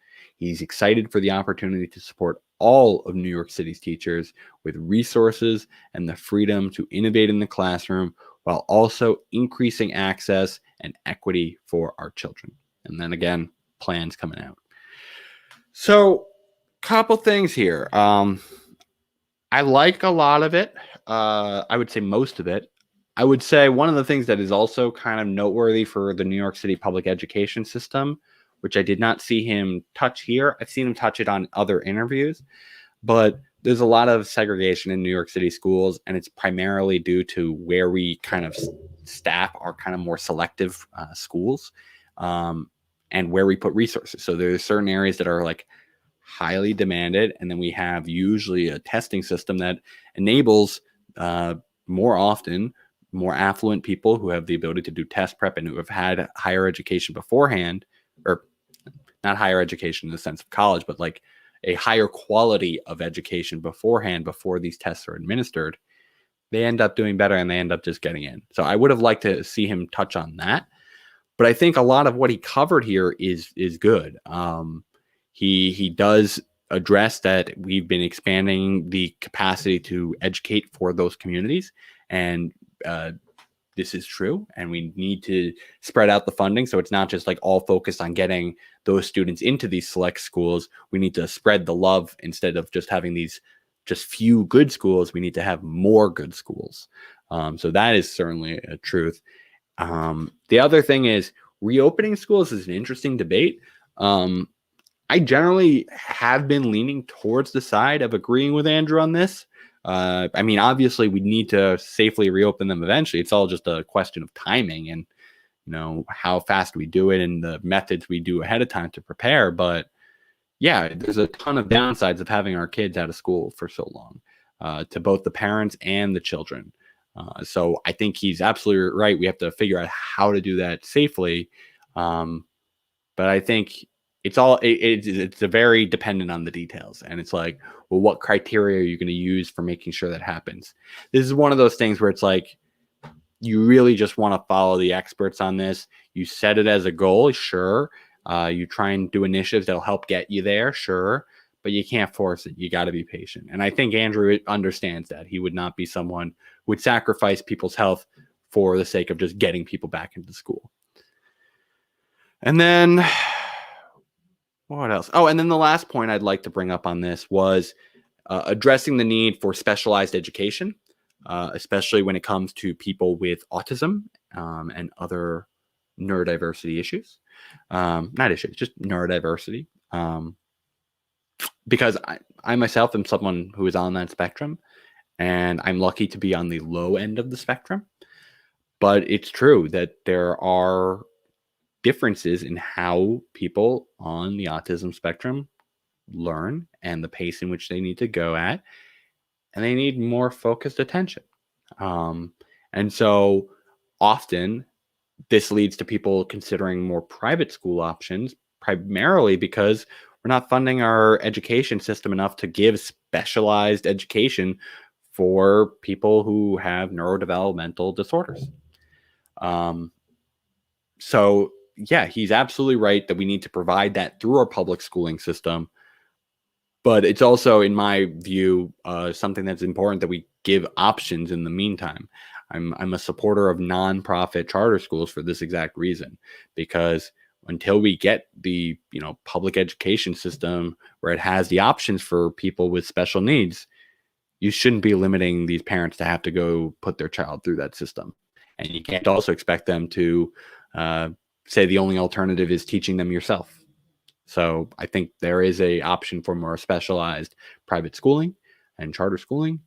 He's excited for the opportunity to support all of New York City's teachers with resources and the freedom to innovate in the classroom while also increasing access and equity for our children. And then again, plans coming out. So, couple things here. I like a lot of it. I would say most of it. I would say one of the things that is also kind of noteworthy for the New York City public education system, which I did not see him touch here. I've seen him touch it on other interviews, but there's a lot of segregation in New York City schools, and it's primarily due to where we kind of staff our kind of more selective schools, and where we put resources. So there's certain areas that are like highly demanded, and then we have usually a testing system that enables more often more affluent people who have the ability to do test prep and who have had higher education beforehand, or not higher education in the sense of college, but like a higher quality of education beforehand before these tests are administered. They end up doing better and they end up just getting in. So I would have liked to see him touch on that, but I think a lot of what he covered here is good. He does address that we've been expanding the capacity to educate for those communities, and this is true, and we need to spread out the funding so it's not just like all focused on getting those students into these select schools. We need to spread the love instead of just having these just few good schools. We need to have more good schools. So that is certainly a truth. The other thing is reopening schools is an interesting debate. I generally have been leaning towards the side of agreeing with Andrew on this. I mean, obviously, we need to safely reopen them eventually. It's all just a question of timing and, how fast we do it and the methods we do ahead of time to prepare. But yeah, there's a ton of downsides of having our kids out of school for so long, to both the parents and the children. So I think he's absolutely right. We have to figure out how to do that safely. But I think it's a very dependent on the details. And it's like, well, what criteria are you going to use for making sure that happens? This is one of those things where it's like, you really just want to follow the experts on this. You set it as a goal, sure. You try and do initiatives that'll help get you there, sure. But you can't force it. You got to be patient. And I think Andrew understands that. He would not be someone who would sacrifice people's health for the sake of just getting people back into school. And then what else? Oh, and then the last point I'd like to bring up on this was addressing the need for specialized education, especially when it comes to people with autism and other neurodiversity issues. Not issues, just neurodiversity. Because I myself am someone who is on that spectrum, and I'm lucky to be on the low end of the spectrum. But it's true that there are differences in how people on the autism spectrum learn and the pace in which they need to go at, and they need more focused attention. And so often this leads to people considering more private school options, primarily because we're not funding our education system enough to give specialized education for people who have neurodevelopmental disorders. So yeah, he's absolutely right that we need to provide that through our public schooling system. But it's also, in my view, something that's important that we give options in the meantime. I'm a supporter of nonprofit charter schools for this exact reason, because until we get the public education system where it has the options for people with special needs, you shouldn't be limiting these parents to have to go put their child through that system. And you can't also expect them to say the only alternative is teaching them yourself. So I think there is a option for more specialized private schooling and charter schooling.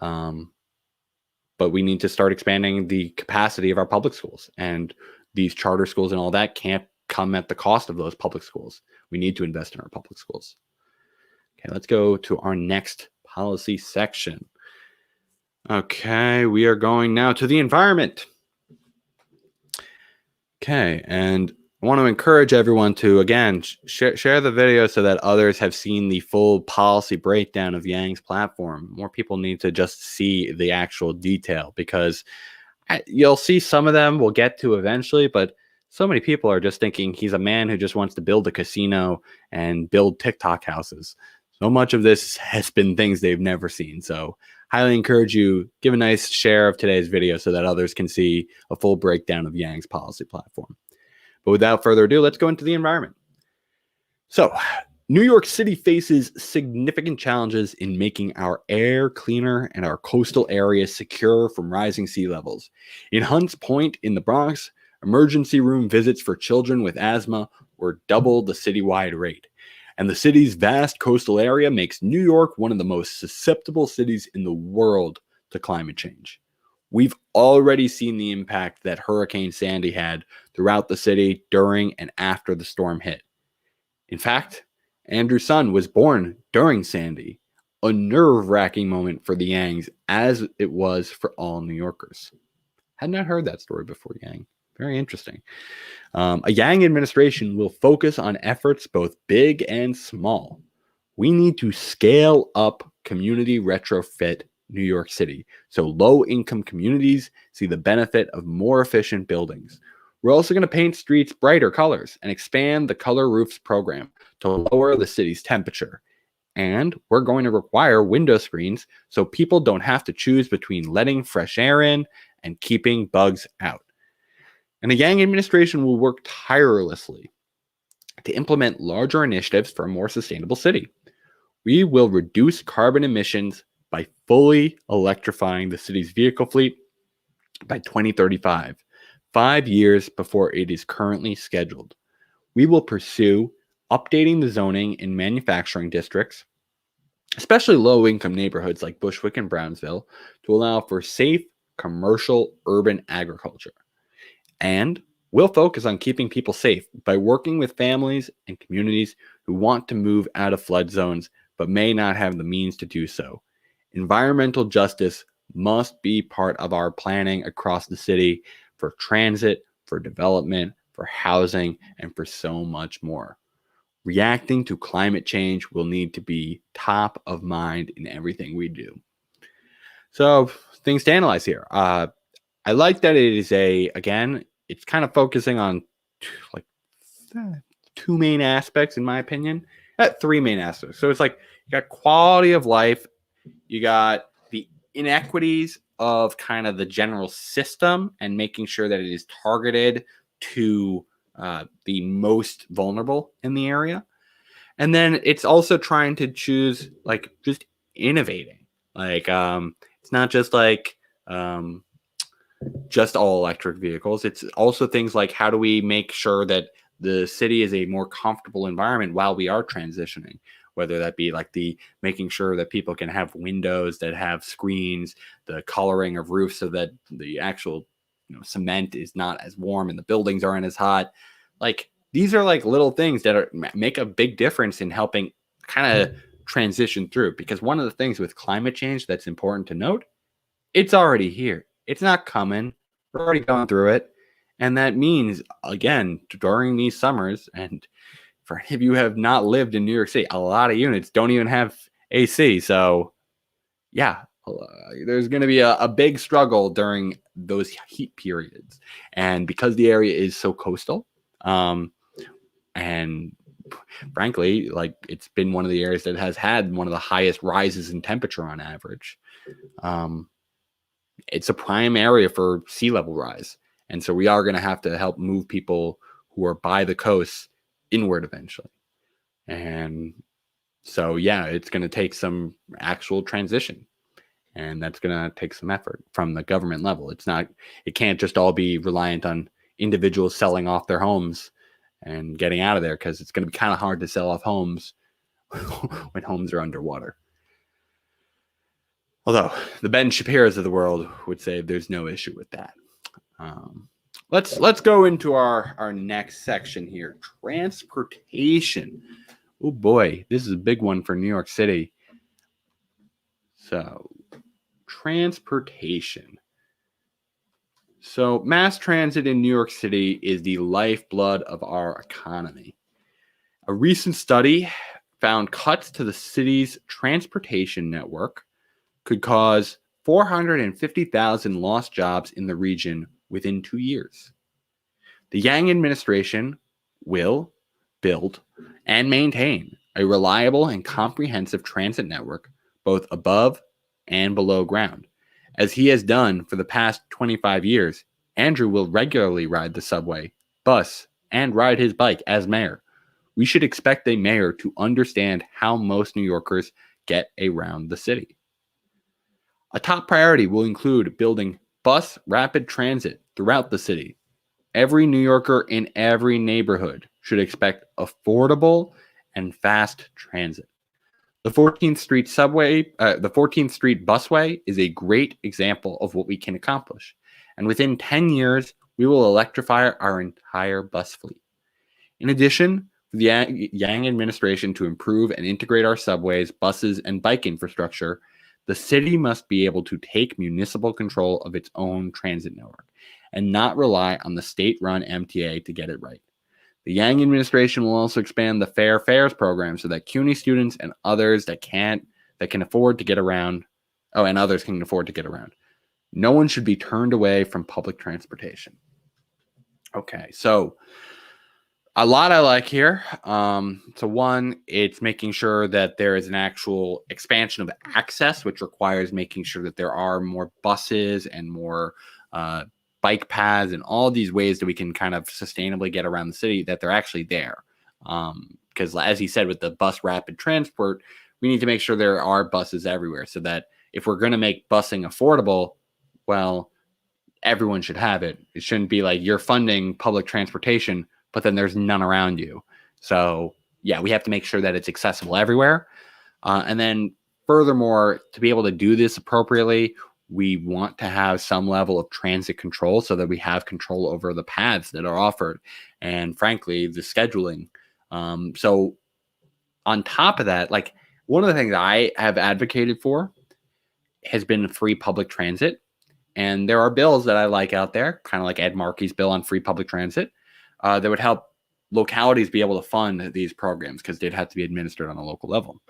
But we need to start expanding the capacity of our public schools, and these charter schools and all that can't come at the cost of those public schools. We need to invest in our public schools. Okay, let's go to our next policy section. Okay, we are going now to the environment. Okay, and I want to encourage everyone to, again, share the video so that others have seen the full policy breakdown of Yang's platform. More people need to just see the actual detail, because you'll see some of them we'll get to eventually, but So many people are just thinking he's a man who just wants to build a casino and build TikTok houses. So much of this has been things they've never seen. So highly encourage you, give a nice share of today's video so that others can see a full breakdown of Yang's policy platform. But without further ado, let's go into the environment. So New York City faces significant challenges in making our air cleaner and our coastal areas secure from rising sea levels. In Hunts Point in the Bronx, emergency room visits for children with asthma were double the citywide rate. And the city's vast coastal area makes New York one of the most susceptible cities in the world to climate change. We've already seen the impact that Hurricane Sandy had throughout the city during and after the storm hit. In fact, Andrew's son was born during Sandy, a nerve-wracking moment for the Yangs as it was for all New Yorkers. Had not heard that story before, Yang. Very interesting. A Yang administration will focus on efforts both big and small. We need to scale up community retrofit New York City so low-income communities see the benefit of more efficient buildings. We're also going to paint streets brighter colors and expand the Color Roofs program to lower the city's temperature. And we're going to require window screens so people don't have to choose between letting fresh air in and keeping bugs out. And the Yang administration will work tirelessly to implement larger initiatives for a more sustainable city. We will reduce carbon emissions by fully electrifying the city's vehicle fleet by 2035. 5 years before it is currently scheduled. We will pursue updating the zoning in manufacturing districts, especially low-income neighborhoods like Bushwick and Brownsville, to allow for safe commercial urban agriculture. And we'll focus on keeping people safe by working with families and communities who want to move out of flood zones but may not have the means to do so. Environmental justice must be part of our planning across the city for transit, for development, for housing, and for so much more. Reacting to climate change will need to be top of mind in everything we do. So, things to analyze here. I like that it is it's kind of focusing on two main aspects, in my opinion. Three main aspects. So it's like you got quality of life, you got the inequities of kind of the general system and making sure that it is targeted to the most vulnerable in the area. And then it's also trying to choose just innovating. It's not just just all electric vehicles. It's also things like how do we make sure that the city is a more comfortable environment while we are transitioning, whether that be the making sure that people can have windows that have screens, the coloring of roofs so that the actual cement is not as warm and the buildings aren't as hot. These are little things that make a big difference in helping kind of transition through. Because one of the things with climate change that's important to note, it's already here. It's not coming. We're already going through it. And that means, again, during these summers, and for any of you who have not lived in New York City, a lot of units don't even have AC. So, yeah, there's going to be a big struggle during those heat periods. And because the area is so coastal, and frankly, it's been one of the areas that has had one of the highest rises in temperature on average. It's a prime area for sea level rise. And so we are going to have to help move people who are by the coast inward eventually. And so, yeah, it's going to take some actual transition. And that's going to take some effort from the government level. It can't just all be reliant on individuals selling off their homes and getting out of there, because it's going to be kind of hard to sell off homes when homes are underwater. Although the Ben Shapiro's of the world would say there's no issue with that. Let's go into our next section here. Transportation. Oh boy, this is a big one for New York City. So, transportation. So, mass transit in New York City is the lifeblood of our economy. A recent study found cuts to the city's transportation network could cause 450,000 lost jobs in the region within 2 years. The Yang administration will build and maintain a reliable and comprehensive transit network, both above and below ground. As he has done for the past 25 years, Andrew will regularly ride the subway, bus, and ride his bike as mayor. We should expect a mayor to understand how most New Yorkers get around the city. A top priority will include building bus rapid transit throughout the city. Every New Yorker in every neighborhood should expect affordable and fast transit. The 14th Street busway is a great example of what we can accomplish. And within 10 years, we will electrify our entire bus fleet. In addition, for the Yang administration to improve and integrate our subways, buses, and bike infrastructure, the city must be able to take municipal control of its own transit network and not rely on the state-run MTA to get it right. The Yang administration will also expand the Fair Fares program so that CUNY students and others that can afford to get around, and others can afford to get around. No one should be turned away from public transportation. Okay, so a lot I like here. So one, it's making sure that there is an actual expansion of access, which requires making sure that there are more buses and more bike paths and all these ways that we can kind of sustainably get around the city, that they're actually there. Because as he said, with the bus rapid transport, we need to make sure there are buses everywhere so that if we're going to make busing affordable, well, everyone should have it. It shouldn't be like you're funding public transportation, but then there's none around you. So yeah, we have to make sure that it's accessible everywhere. And then furthermore, to be able to do this appropriately, we want to have some level of transit control so that we have control over the paths that are offered and frankly, the scheduling. So on top of that, like one of the things I have advocated for has been free public transit. And there are bills that I like out there, kind of like Ed Markey's bill on free public transit, that would help localities be able to fund these programs because they'd have to be administered on a local level.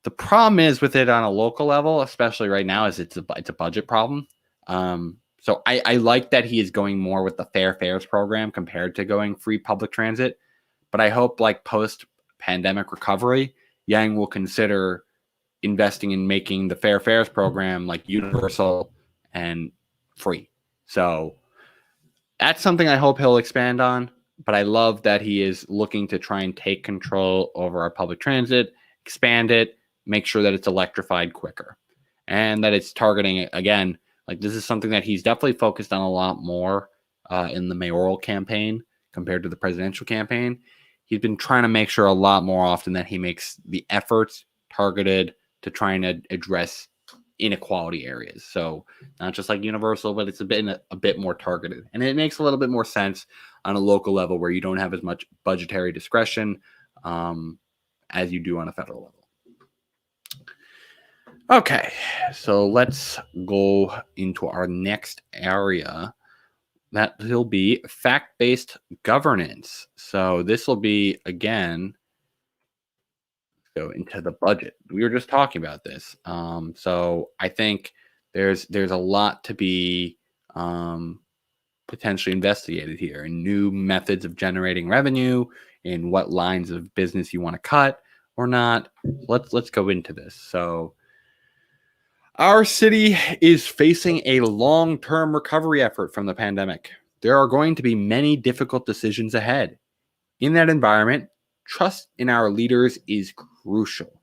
The problem is with it on a local level, especially right now, is it's a budget problem. So I like that he is going more with the Fair Fares program compared to going free public transit. But I hope like post-pandemic recovery, Yang will consider investing in making the Fair Fares program like universal and free. So that's something I hope he'll expand on. But I love that he is looking to try and take control over our public transit, expand it, make sure that it's electrified quicker, and that it's targeting, again, like this is something that he's definitely focused on a lot more in the mayoral campaign compared to the presidential campaign. He's been trying to make sure a lot more often that he makes the efforts targeted to trying to address inequality areas. So not just like universal, but it's a bit more targeted. And it makes a little bit more sense on a local level where you don't have as much budgetary discretion as you do on a federal level. Okay, so let's go into our next area. That will be fact-based governance. So this will be, again, go into the budget. We were just talking about this. So I think there's a lot to be potentially investigated here, and new methods of generating revenue, in what lines of business you want to cut or not. Let's go into this. So our city is facing a long-term recovery effort from the pandemic. There are going to be many difficult decisions ahead. In that environment, trust in our leaders is crucial.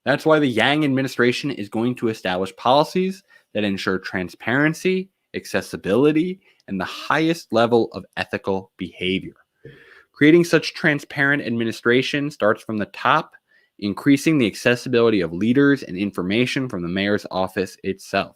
That's why the Yang administration is going to establish policies that ensure transparency, accessibility, and the highest level of ethical behavior. Creating such transparent administration starts from the top, increasing the accessibility of leaders and information from the mayor's office itself.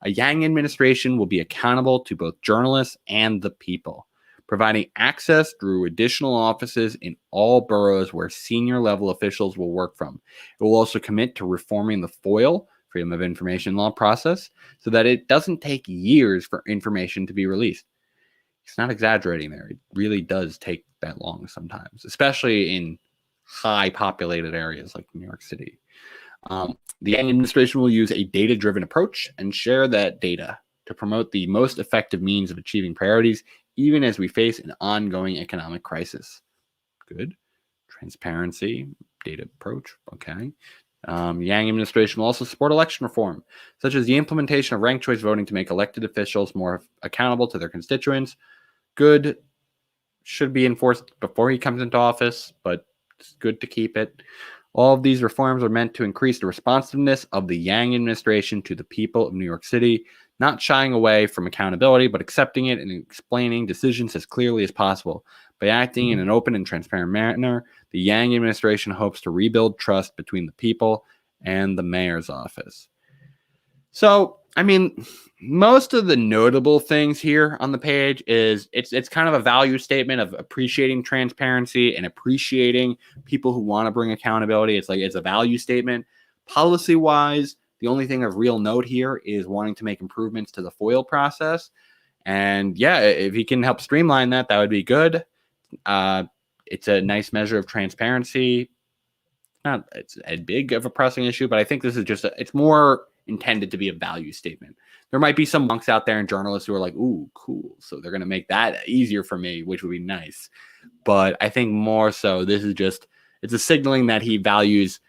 A Yang administration will be accountable to both journalists and the people, providing access through additional offices in all boroughs where senior level officials will work from. It will also commit to reforming the FOIL, Freedom of Information Law process, so that it doesn't take years for information to be released. He's not exaggerating there. It really does take that long sometimes, especially in high populated areas like New York City. The Yang administration will use a data-driven approach and share that data to promote the most effective means of achieving priorities even as we face an ongoing economic crisis. Good. Transparency, data approach. Okay. Yang administration will also support election reform, such as the implementation of ranked choice voting to make elected officials more accountable to their constituents. Good. Should be enforced before he comes into office, but it's good to keep it. All of these reforms are meant to increase the responsiveness of the Yang administration to the people of New York City, not shying away from accountability, but accepting it and explaining decisions as clearly as possible. By acting in an open and transparent manner, the Yang administration hopes to rebuild trust between the people and the mayor's office. So, I mean, most of the notable things here on the page is it's kind of a value statement of appreciating transparency and appreciating people who want to bring accountability. It's a value statement. Policy-wise, the only thing of real note here is wanting to make improvements to the FOIL process. And yeah, if he can help streamline that, that would be good. It's a nice measure of transparency. It's a big of a pressing issue, but I think this is it's more intended to be a value statement. There might be some monks out there and journalists who are like, ooh, cool. So they're going to make that easier for me, which would be nice. But I think more so, this is it's a signaling that he values,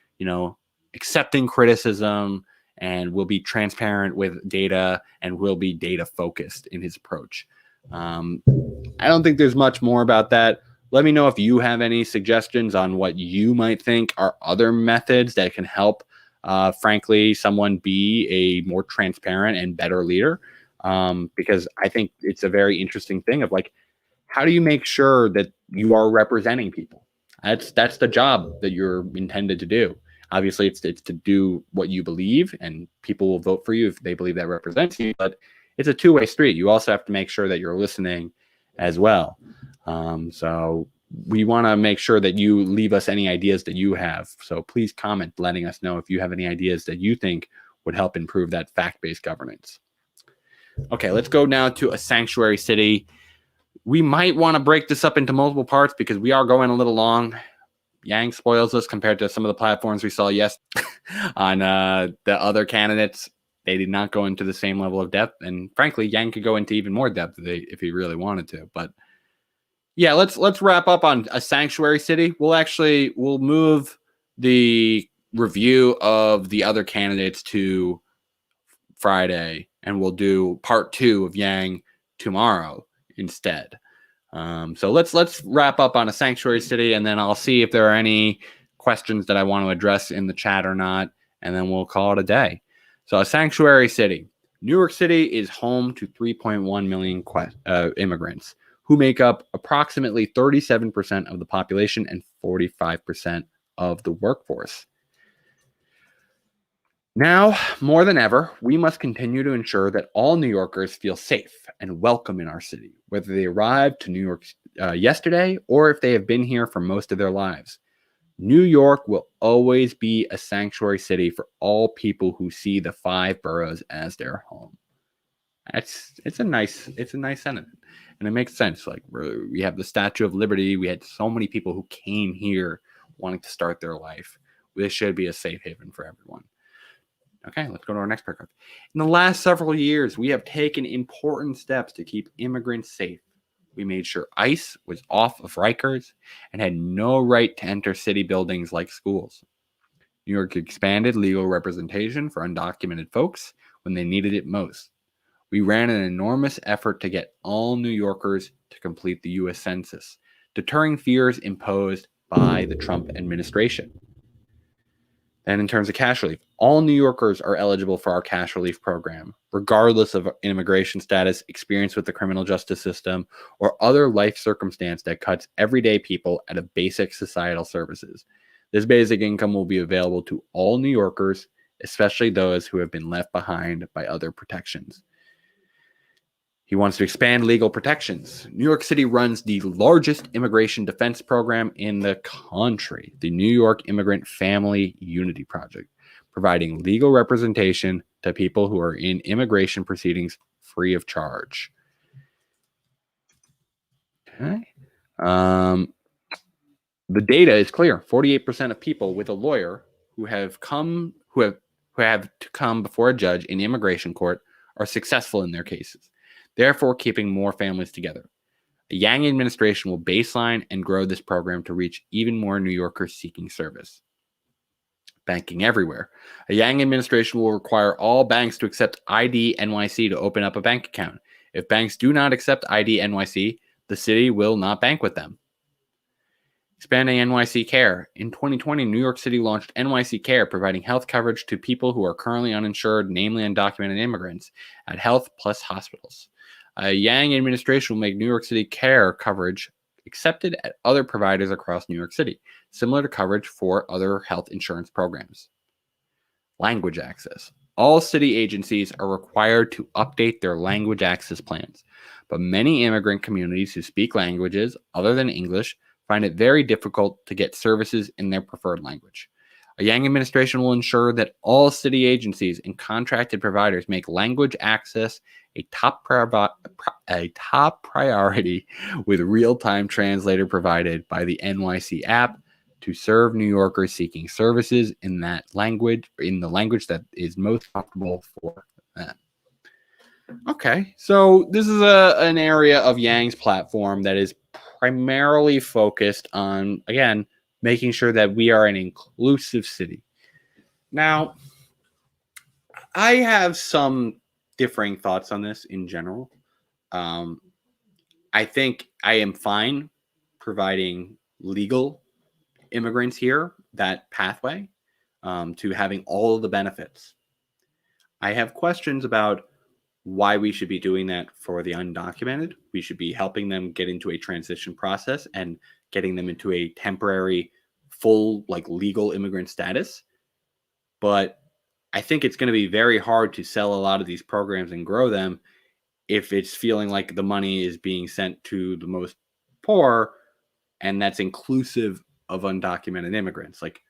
accepting criticism and will be transparent with data and will be data focused in his approach. I don't think there's much more about that. Let me know if you have any suggestions on what you might think are other methods that can help, frankly, someone be a more transparent and better leader. Because I think it's a very interesting thing of how do you make sure that you are representing people? That's the job that you're intended to do. Obviously, it's to do what you believe, and people will vote for you if they believe that represents you. But it's a two-way street. You also have to make sure that you're listening as well. So we want to make sure that you leave us any ideas that you have. So please comment letting us know if you have any ideas that you think would help improve that fact-based governance. Okay, let's go now to a sanctuary city. We might want to break this up into multiple parts because we are going a little long. Yang spoils us compared to some of the platforms we saw on the other candidates. They did not go into the same level of depth. And frankly, Yang could go into even more depth if he really wanted to. But yeah, let's wrap up on a sanctuary city. We'll move the review of the other candidates to Friday, and we'll do part 2 of Yang tomorrow instead. So let's wrap up on a sanctuary city, and then I'll see if there are any questions that I want to address in the chat or not, and then we'll call it a day. So a sanctuary city. New York City is home to 3.1 million immigrants, who make up approximately 37% of the population and 45% of the workforce. Now, more than ever, we must continue to ensure that all New Yorkers feel safe and welcome in our city, whether they arrived to New York yesterday or if they have been here for most of their lives. New York will always be a sanctuary city for all people who see the 5 boroughs as their home. It's a nice sentiment, and it makes sense. We have the Statue of Liberty. We had so many people who came here wanting to start their life. This should be a safe haven for everyone. Okay, let's go to our next paragraph. In the last several years, we have taken important steps to keep immigrants safe. We made sure ICE was off of Rikers and had no right to enter city buildings like schools. New York expanded legal representation for undocumented folks when they needed it most. We ran an enormous effort to get all New Yorkers to complete the U.S. Census, deterring fears imposed by the Trump administration. And in terms of cash relief, all New Yorkers are eligible for our cash relief program, regardless of immigration status, experience with the criminal justice system, or other life circumstance that cuts everyday people out of basic societal services. This basic income will be available to all New Yorkers, especially those who have been left behind by other protections. He wants to expand legal protections. New York City runs the largest immigration defense program in the country, the New York Immigrant Family Unity Project, providing legal representation to people who are in immigration proceedings free of charge. Okay. The data is clear. 48% of people with a lawyer who have to come before a judge in immigration court are successful in their cases, therefore keeping more families together. The Yang administration will baseline and grow this program to reach even more New Yorkers seeking service. Banking everywhere. A Yang administration will require all banks to accept ID NYC to open up a bank account. If banks do not accept ID NYC, the city will not bank with them. Expanding NYC Care. In 2020, New York City launched NYC Care, providing health coverage to people who are currently uninsured, namely undocumented immigrants, at Health Plus hospitals. A Yang administration will make New York City Care coverage accepted at other providers across New York City, similar to coverage for other health insurance programs. Language access. All city agencies are required to update their language access plans, but many immigrant communities who speak languages other than English find it very difficult to get services in their preferred language. A Yang administration will ensure that all city agencies and contracted providers make language access a top priority, with real-time translator provided by the NYC app to serve New Yorkers seeking services in that language, in the language that is most comfortable for them. Okay, so this is an area of Yang's platform that is primarily focused on, again, making sure that we are an inclusive city. Now, I have some differing thoughts on this in general. I think I am fine providing legal immigrants here that pathway to having all of the benefits. I have questions about why we should be doing that for the undocumented. We should be helping them get into a transition process and getting them into a temporary, full, legal immigrant status. But I think it's going to be very hard to sell a lot of these programs and grow them if it's feeling like the money is being sent to the most poor, and that's inclusive of undocumented immigrants. Like,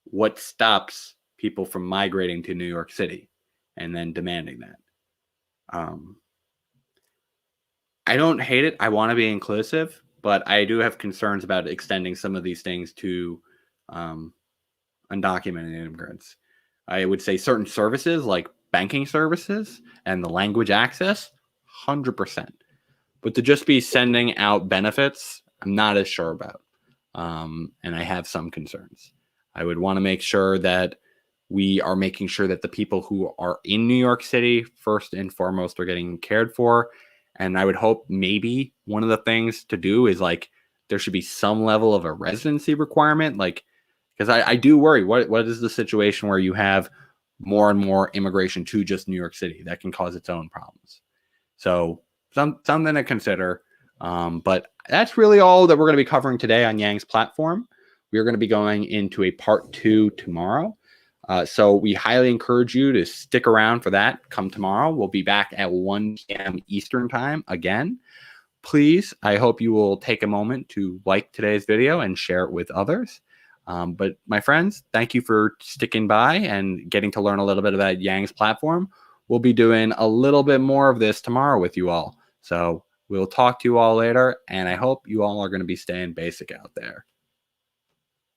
what stops people from migrating to New York City and then demanding that? I don't hate it. I want to be inclusive, but I do have concerns about extending some of these things to undocumented immigrants. I would say certain services like banking services and the language access, 100%. But to just be sending out benefits, I'm not as sure about. And I have some concerns. I would want to make sure that we are making sure that the people who are in New York City, first and foremost, are getting cared for. And I would hope maybe one of the things to do is there should be some level of a residency requirement. Because I do worry, what is the situation where you have more and more immigration to just New York City? That can cause its own problems. So something to consider. But that's really all that we're going to be covering today on Yang's platform. We are going to be going into a part 2 tomorrow. So we highly encourage you to stick around for that. Come tomorrow. We'll be back at 1 p.m. Eastern time again. Please, I hope you will take a moment to like today's video and share it with others. But my friends, thank you for sticking by and getting to learn a little bit about Yang's platform. We'll be doing a little bit more of this tomorrow with you all. So we'll talk to you all later, and I hope you all are going to be staying basic out there.